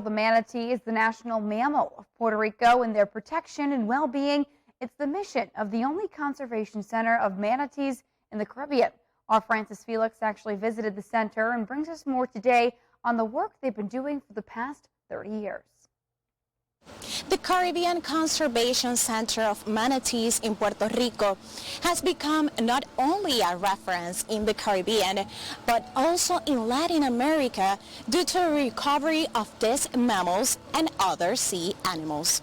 The manatee is the national mammal of Puerto Rico, and their protection and well-being, it's the mission of the only conservation center of manatees in the Caribbean. Our Francis Felix actually visited the center and brings us more today on the work they've been doing for the past 30 years. The Caribbean Conservation Center of Manatees in Puerto Rico has become not only a reference in the Caribbean, but also in Latin America due to the recovery of these mammals and other sea animals.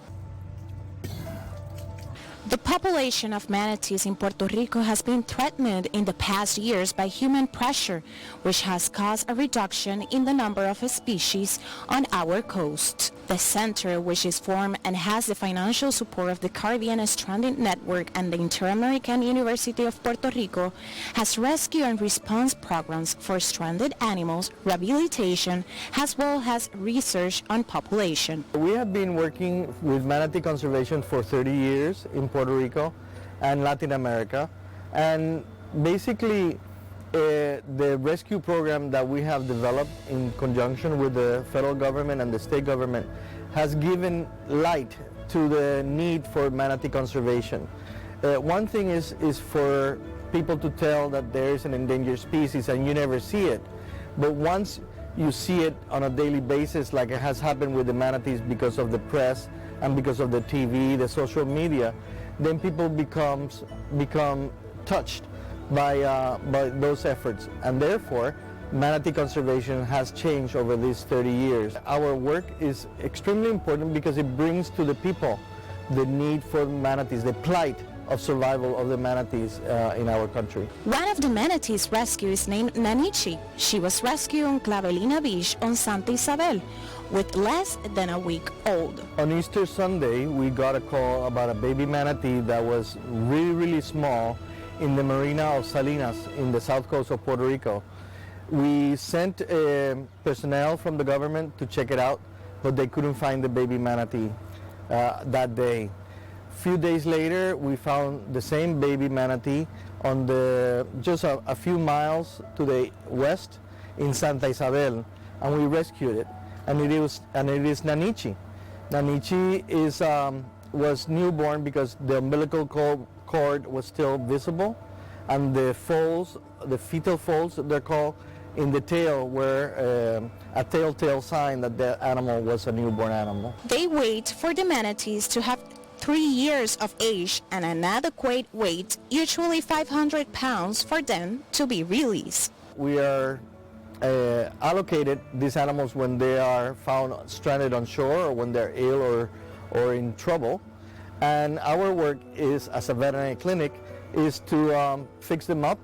The population of manatees in Puerto Rico has been threatened in the past years by human pressure, which has caused a reduction in the number of species on our coast. The center, which is formed and has the financial support of the Caribbean Stranding Network and the Inter-American University of Puerto Rico, has rescue and response programs for stranded animals, rehabilitation, as well as research on population. We have been working with manatee conservation for 30 years in Puerto Rico and Latin America, and basically the rescue program that we have developed in conjunction with the federal government and the state government has given light to the need for manatee conservation. One thing is for people to tell that there is an endangered species and you never see it, but once you see it on a daily basis, like it has happened with the manatees because of the press and because of the TV, the social media, then people become touched by those efforts, and therefore manatee conservation has changed over these 30 years. Our work is extremely important because it brings to the people the need for manatees, the plight of survival of the manatees in our country. One of the manatees rescued is named Nanichi. She was rescued on Clavelina Beach on Santa Isabel with less than a week old. On Easter Sunday, we got a call about a baby manatee that was really small in the marina of Salinas in the south coast of Puerto Rico. We sent personnel from the government to check it out, but they couldn't find the baby manatee that day. A few days later, we found the same baby manatee on just a few miles to the west in Santa Isabel, and we rescued it. And it is Nanichi. Nanichi was newborn because the umbilical cord was still visible, and the folds, the fetal folds they're called, in the tail were a telltale sign that the animal was a newborn animal. They wait for the manatees to have 3 years of age and an adequate weight, usually 500 pounds, for them to be released. We are allocated these animals when they are found stranded on shore or when they're ill or in trouble. And our work is, as a veterinary clinic, is to fix them up,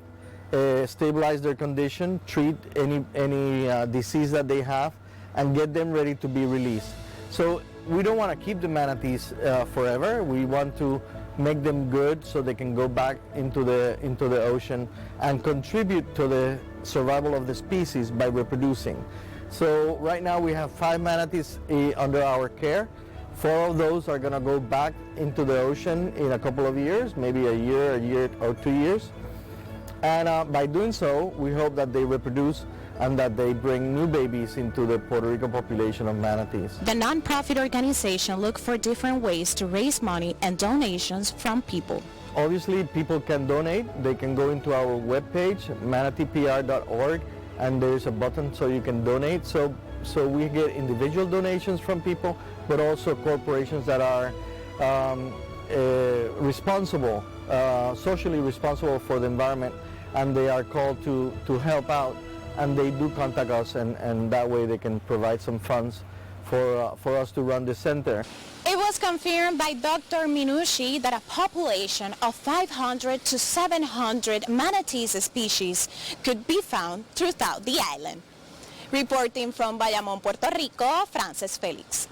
stabilize their condition, treat any disease that they have, and get them ready to be released. So we don't want to keep the manatees forever. We want to make them good so they can go back into the ocean and contribute to the survival of the species by reproducing. So right now we have 5 manatees under our care. 4 of those are going to go back into the ocean in a couple of years, maybe a year or 2 years. And by doing so, we hope that they reproduce and that they bring new babies into the Puerto Rico population of manatees. The non-profit organization looks for different ways to raise money and donations from people. Obviously, people can donate. They can go into our webpage, manateepr.org, and there's a button so you can donate. So we get individual donations from people, but also corporations that are responsible, socially responsible for the environment, and they are called to help out, and they do contact us, and that way they can provide some funds for us to run the center. It was confirmed by Dr. Minucci that a population of 500 to 700 manatees species could be found throughout the island. Reporting from Bayamón, Puerto Rico, Francis Felix.